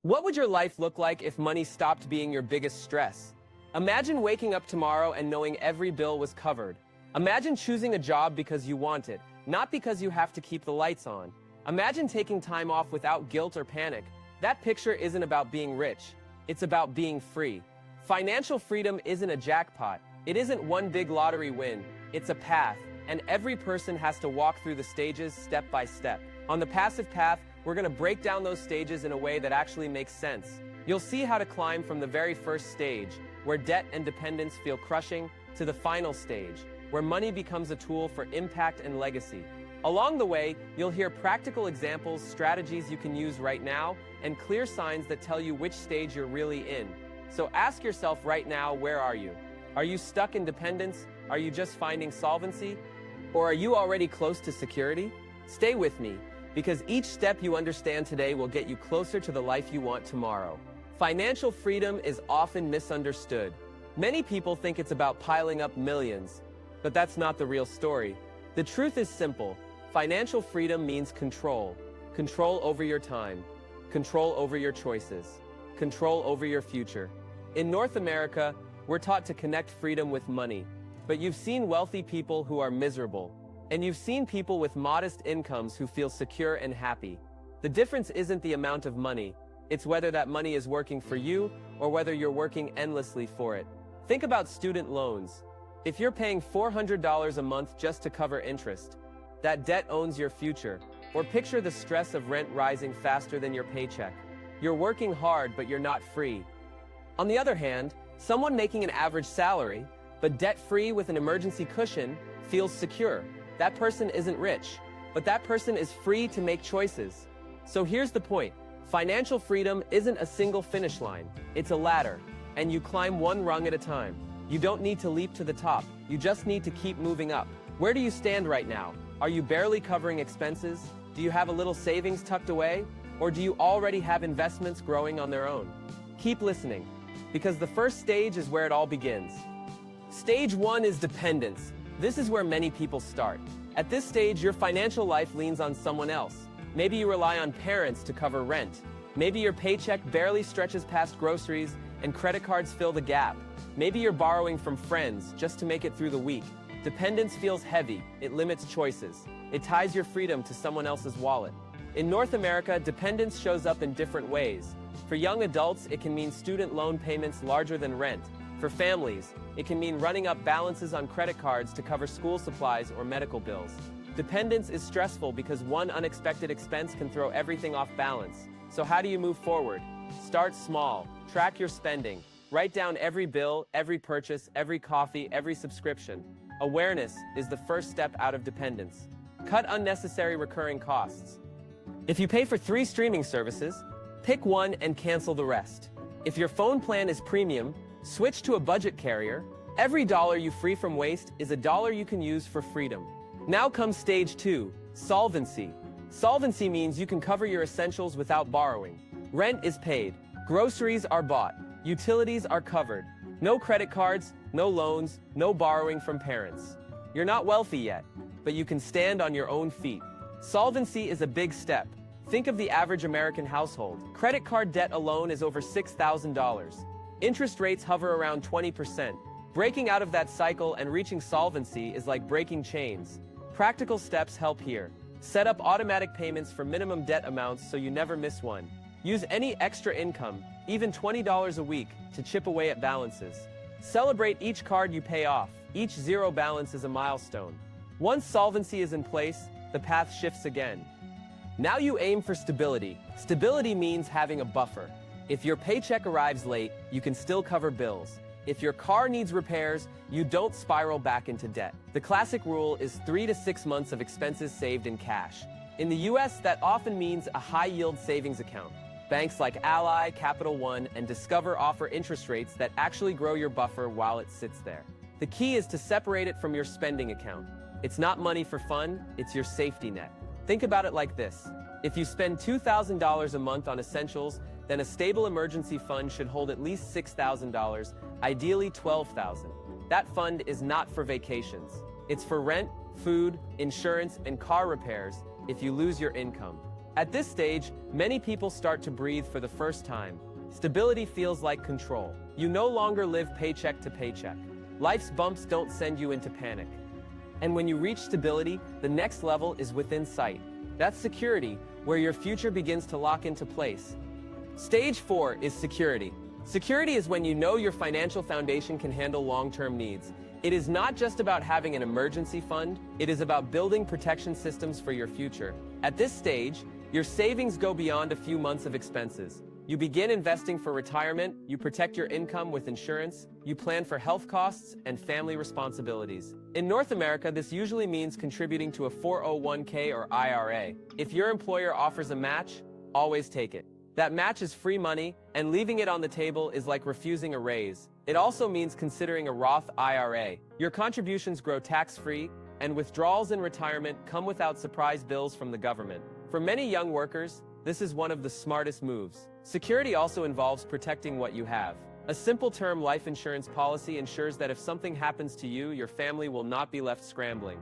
What would your life look like if money stopped being your biggest stress? Imagine waking up tomorrow and knowing every bill was covered. Imagine choosing a job because you want it, not because you have to keep the lights on. Imagine taking time off without guilt or panic. That picture isn't about being rich. It's about being free. Financial freedom isn't a jackpot. It isn't one big lottery win. It's a path, and every person has to walk through the stages step by step. On the passive path, we're going to break down those stages in a way that actually makes sense. You'll see how to climb from the very first stage, where debt and dependence feel crushing, to the final stage, where money becomes a tool for impact and legacy. Along the way, you'll hear practical examples, strategies you can use right now, and clear signs that tell you which stage you're really in. So ask yourself right now, where are you? Are you stuck in dependence? Are you just finding solvency? Or are you already close to security? Stay with me, because each step you understand today will get you closer to the life you want tomorrow. Financial freedom is often misunderstood. Many people think it's about piling up millions, but that's not the real story. The truth is simple. Financial freedom means control. Control over your time. Control over your choices. Control over your future. In North America, we're taught to connect freedom with money, but you've seen wealthy people who are miserable. And you've seen people with modest incomes who feel secure and happy. The difference isn't the amount of money, it's whether that money is working for you or whether you're working endlessly for it. Think about student loans. If you're paying $400 a month just to cover interest, that debt owns your future. Or picture the stress of rent rising faster than your paycheck. You're working hard, but you're not free. On the other hand, someone making an average salary, but debt-free with an emergency cushion, feels secure. That person isn't rich, but that person is free to make choices. So here's the point. Financial freedom isn't a single finish line. It's a ladder, and you climb one rung at a time. You don't need to leap to the top. You just need to keep moving up. Where do you stand right now? Are you barely covering expenses? Do you have a little savings tucked away? Or do you already have investments growing on their own? Keep listening, because the first stage is where it all begins. Stage 1 is dependence. This is where many people start. At this stage, your financial life leans on someone else. Maybe you rely on parents to cover rent. Maybe your paycheck barely stretches past groceries and credit cards fill the gap. Maybe you're borrowing from friends just to make it through the week. Dependence feels heavy. It limits choices. It ties your freedom to someone else's wallet. In North America, dependence shows up in different ways. For young adults, it can mean student loan payments larger than rent. For families, it can mean running up balances on credit cards to cover school supplies or medical bills. Dependence is stressful because one unexpected expense can throw everything off balance. So how do you move forward? Start small. Track your spending. Write down every bill, every purchase, every coffee, every subscription. Awareness is the first step out of dependence. Cut unnecessary recurring costs. If you pay for 3 streaming services, pick one and cancel the rest. If your phone plan is premium, switch to a budget carrier. Every dollar you free from waste is a dollar you can use for freedom. Now comes stage 2, solvency. Solvency means you can cover your essentials without borrowing. Rent is paid, groceries are bought, utilities are covered. No credit cards, no loans, no borrowing from parents. You're not wealthy yet, but you can stand on your own feet. Solvency is a big step. Think of the average American household. Credit card debt alone is over $6,000. Interest rates hover around 20%. Breaking out of that cycle and reaching solvency is like breaking chains. Practical steps help here. Set up automatic payments for minimum debt amounts so you never miss one. Use any extra income, even $20 a week, to chip away at balances. Celebrate each card you pay off. Each zero balance is a milestone. Once solvency is in place, the path shifts again. Now you aim for stability. Stability means having a buffer. If your paycheck arrives late, you can still cover bills. If your car needs repairs, you don't spiral back into debt. The classic rule is 3 to 6 months of expenses saved in cash. In the US, that often means a high-yield savings account. Banks like Ally, Capital One, and Discover offer interest rates that actually grow your buffer while it sits there. The key is to separate it from your spending account. It's not money for fun, it's your safety net. Think about it like this. If you spend $2,000 a month on essentials, then a stable emergency fund should hold at least $6,000, ideally $12,000. That fund is not for vacations. It's for rent, food, insurance, and car repairs if you lose your income. At this stage, many people start to breathe for the first time. Stability feels like control. You no longer live paycheck to paycheck. Life's bumps don't send you into panic. And when you reach stability, the next level is within sight. That's security, where your future begins to lock into place. Stage 4 is security. Security is when you know your financial foundation can handle long-term needs. It is not just about having an emergency fund, it is about building protection systems for your future. At this stage, your savings go beyond a few months of expenses. You begin investing for retirement, you protect your income with insurance, you plan for health costs and family responsibilities. In North America, this usually means contributing to a 401k or IRA. If your employer offers a match, always take it. That match is free money, and leaving it on the table is like refusing a raise. It also means considering a Roth IRA. Your contributions grow tax-free, and withdrawals in retirement come without surprise bills from the government. For many young workers, this is one of the smartest moves. Security also involves protecting what you have. A simple term life insurance policy ensures that if something happens to you, your family will not be left scrambling.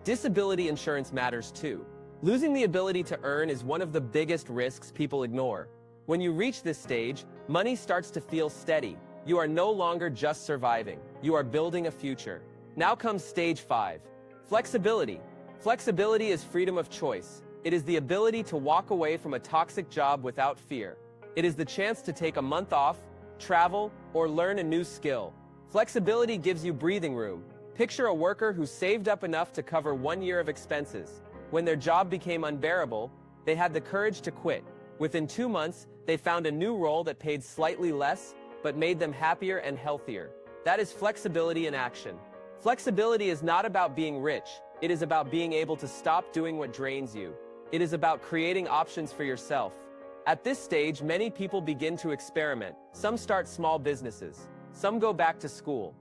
Disability insurance matters too. Losing the ability to earn is one of the biggest risks people ignore. When you reach this stage, money starts to feel steady. You are no longer just surviving. You are building a future. Now comes stage 5. Flexibility. Flexibility is freedom of choice. It is the ability to walk away from a toxic job without fear. It is the chance to take a month off, travel, or learn a new skill. Flexibility gives you breathing room. Picture a worker who saved up enough to cover 1 year of expenses. When their job became unbearable, they had the courage to quit. Within 2 months, they found a new role that paid slightly less, but made them happier and healthier. That is flexibility in action. Flexibility is not about being rich. It is about being able to stop doing what drains you. It is about creating options for yourself. At this stage, many people begin to experiment. Some start small businesses. Some go back to school.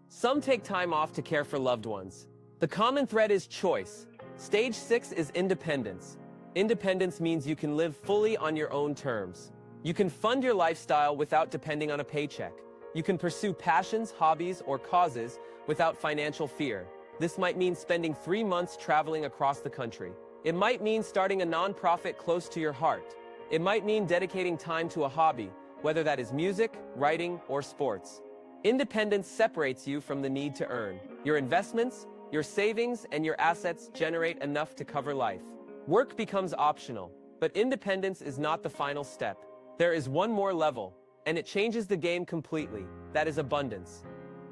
Some take time off to care for loved ones. The common thread is choice. Stage 6 is independence. Independence means you can live fully on your own terms. You can fund your lifestyle without depending on a paycheck. You can pursue passions, hobbies, or causes without financial fear. This might mean spending 3 months traveling across the country. It might mean starting a nonprofit close to your heart. It might mean dedicating time to a hobby, whether that is music, writing, or sports. Independence separates you from the need to earn. Your investments, your savings, and your assets generate enough to cover life. Work becomes optional, but independence is not the final step. There is one more level, and it changes the game completely. That is abundance.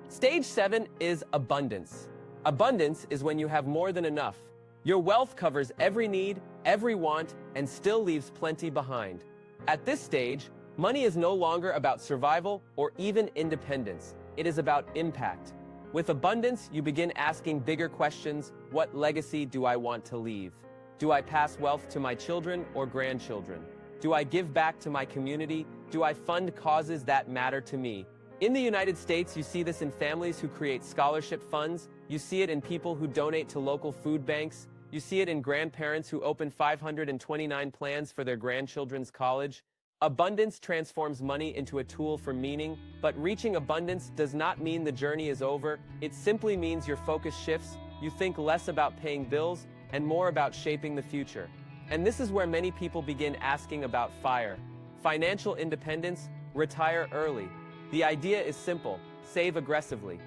Stage 7 is abundance. Abundance is when you have more than enough. Your wealth covers every need, every want, and still leaves plenty behind. At this stage, money is no longer about survival or even independence. It is about impact. With abundance, you begin asking bigger questions. What legacy do I want to leave? Do I pass wealth to my children or grandchildren? Do I give back to my community? Do I fund causes that matter to me? In the United States, you see this in families who create scholarship funds. You see it in people who donate to local food banks. You see it in grandparents who open 529 plans for their grandchildren's college. Abundance transforms money into a tool for meaning, but reaching abundance does not mean the journey is over. It simply means your focus shifts. You think less about paying bills and more about shaping the future. And this is where many people begin asking about FIRE. Financial independence, retire early. The idea is simple: save aggressively.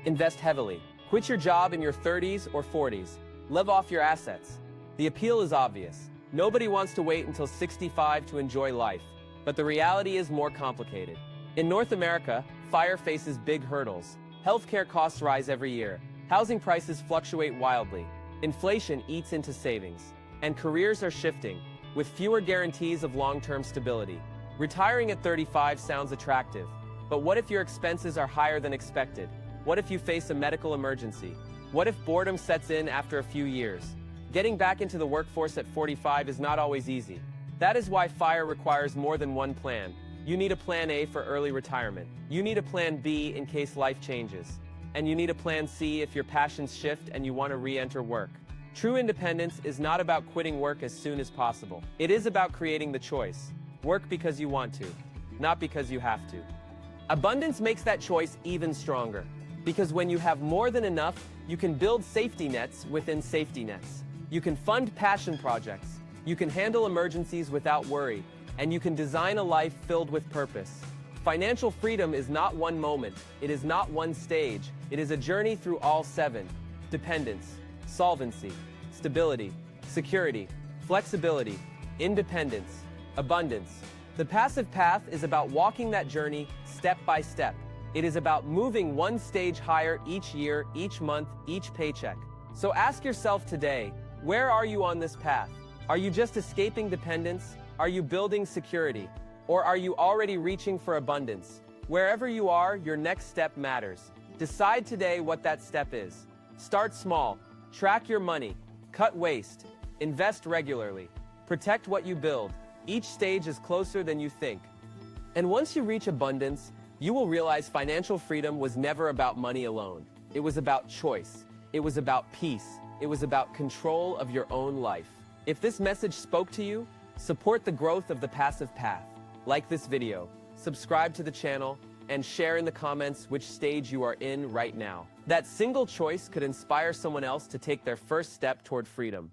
Invest heavily. Quit your job in your 30s or 40s. Live off your assets. The appeal is obvious. Nobody wants to wait until 65 to enjoy life. But the reality is more complicated. In North America, FIRE faces big hurdles. Healthcare costs rise every year. Housing prices fluctuate wildly. Inflation eats into savings. And careers are shifting, with fewer guarantees of long-term stability. Retiring at 35 sounds attractive. But what if your expenses are higher than expected? What if you face a medical emergency? What if boredom sets in after a few years? Getting back into the workforce at 45 is not always easy. That is why FIRE requires more than one plan. You need a plan A for early retirement. You need a plan B in case life changes. And you need a plan C if your passions shift and you want to re-enter work. True independence is not about quitting work as soon as possible. It is about creating the choice. Work because you want to, not because you have to. Abundance makes that choice even stronger. Because when you have more than enough, you can build safety nets within safety nets. You can fund passion projects. You can handle emergencies without worry, and you can design a life filled with purpose. Financial freedom is not one moment, it is not one stage, it is a journey through all 7. Dependence, solvency, stability, security, flexibility, independence, abundance. The passive path is about walking that journey step by step. It is about moving one stage higher each year, each month, each paycheck. So ask yourself today, where are you on this path? Are you just escaping dependence? Are you building security? Or are you already reaching for abundance? Wherever you are, your next step matters. Decide today what that step is. Start small. Track your money. Cut waste. Invest regularly. Protect what you build. Each stage is closer than you think. And once you reach abundance, you will realize financial freedom was never about money alone. It was about choice. It was about peace. It was about control of your own life. If this message spoke to you, support the growth of the passive path. Like this video, subscribe to the channel, and share in the comments which stage you are in right now. That single choice could inspire someone else to take their first step toward freedom.